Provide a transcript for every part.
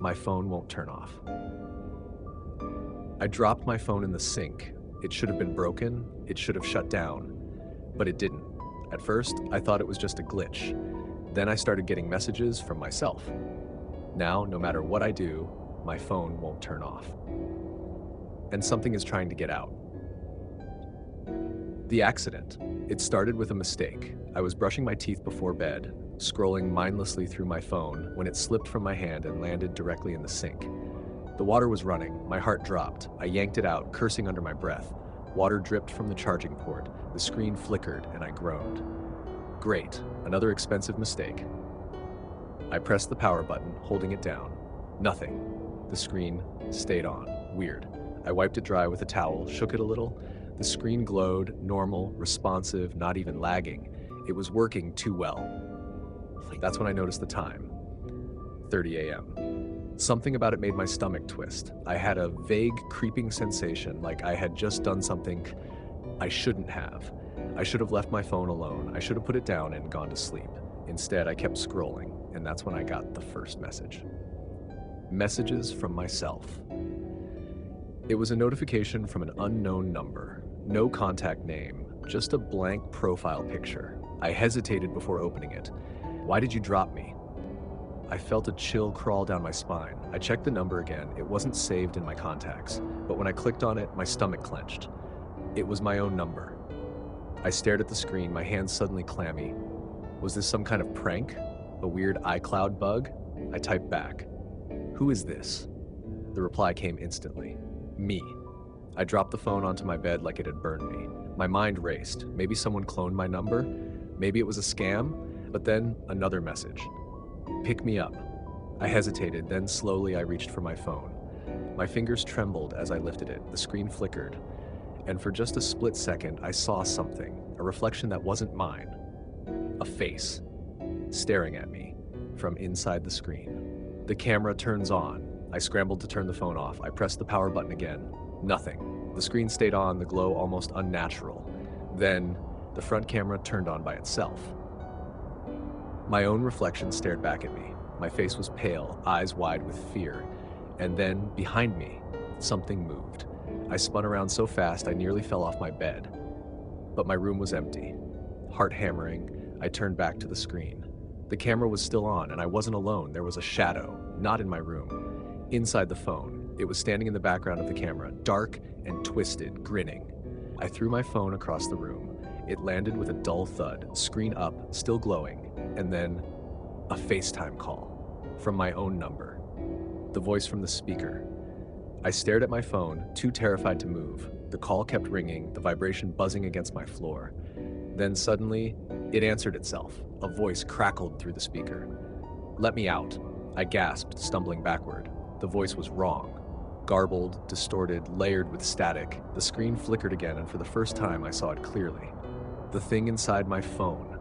My phone won't turn off. I dropped my phone in the sink. It should have been broken, it should have shut down, but it didn't. At first, I thought it was just a glitch. Then I started getting messages from myself. Now, no matter what I do, my phone won't turn off. And something is trying to get out. The accident. It started with a mistake. I was brushing my teeth before bed, scrolling mindlessly through my phone when it slipped from my hand and landed directly in the sink. The water was running, my heart dropped. I yanked it out, cursing under my breath. Water dripped from the charging port, the screen flickered, and I groaned. Great, another expensive mistake. I pressed the power button, holding it down. Nothing. The screen stayed on. Weird. I wiped it dry with a towel, shook it a little. The screen glowed, normal, responsive, not even lagging. It was working too well. That's when I noticed the time. 30 a.m. Something about it made my stomach twist. I had a vague, creeping sensation, like I had just done something I shouldn't have. I should have left my phone alone. I should have put it down and gone to sleep. Instead, I kept scrolling, and that's when I got the first message. Messages from myself. It was a notification from an unknown number. No contact name, just a blank profile picture. I hesitated before opening it. Why did you drop me? I felt a chill crawl down my spine. I checked the number again. It wasn't saved in my contacts, but when I clicked on it, my stomach clenched. It was my own number. I stared at the screen, my hands suddenly clammy. Was this some kind of prank? A weird iCloud bug? I typed back. Who is this? The reply came instantly. Me. I dropped the phone onto my bed like it had burned me. My mind raced. Maybe someone cloned my number. Maybe it was a scam. But then another message. Pick me up. I hesitated, then slowly I reached for my phone. My fingers trembled as I lifted it. The screen flickered. And for just a split second, I saw something. A reflection that wasn't mine. A face. Staring at me. From inside the screen. The camera turns on. I scrambled to turn the phone off. I pressed the power button again. Nothing. The screen stayed on, the glow almost unnatural. Then, the front camera turned on by itself. My own reflection stared back at me. My face was pale, eyes wide with fear. And then, behind me, something moved. I spun around so fast I nearly fell off my bed. But my room was empty. Heart hammering, I turned back to the screen. The camera was still on, and I wasn't alone. There was a shadow, not in my room. Inside the phone, it was standing in the background of the camera, dark and twisted, grinning. I threw my phone across the room. It landed with a dull thud, screen up, still glowing, and then a FaceTime call from my own number. The voice from the speaker. I stared at my phone, too terrified to move. The call kept ringing, the vibration buzzing against my floor. Then suddenly, it answered itself. A voice crackled through the speaker. Let me out. I gasped, stumbling backward. The voice was wrong. Garbled, distorted, layered with static. The screen flickered again, and for the first time I saw it clearly. The thing inside my phone.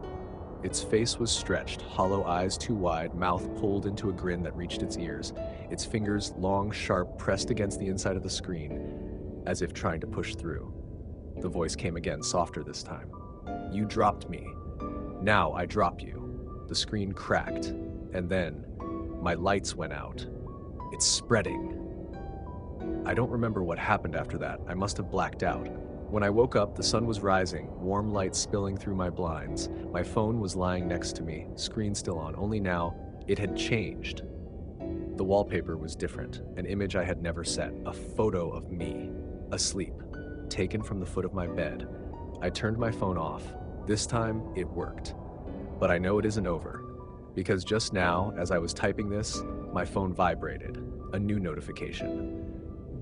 Its face was stretched, hollow eyes too wide, mouth pulled into a grin that reached its ears. Its fingers, long, sharp, pressed against the inside of the screen, as if trying to push through. The voice came again, softer this time. You dropped me. Now I drop you. The screen cracked, and then my lights went out. It's spreading. I don't remember what happened after that. I must have blacked out. When I woke up, the sun was rising, warm light spilling through my blinds. My phone was lying next to me, screen still on, only now it had changed. The wallpaper was different, an image I had never set, a photo of me, asleep, taken from the foot of my bed. I turned my phone off. This time, it worked. But I know it isn't over, because just now, as I was typing this, my phone vibrated, a new notification.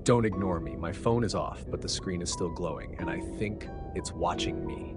Don't ignore me, my phone is off, but the screen is still glowing, and I think it's watching me.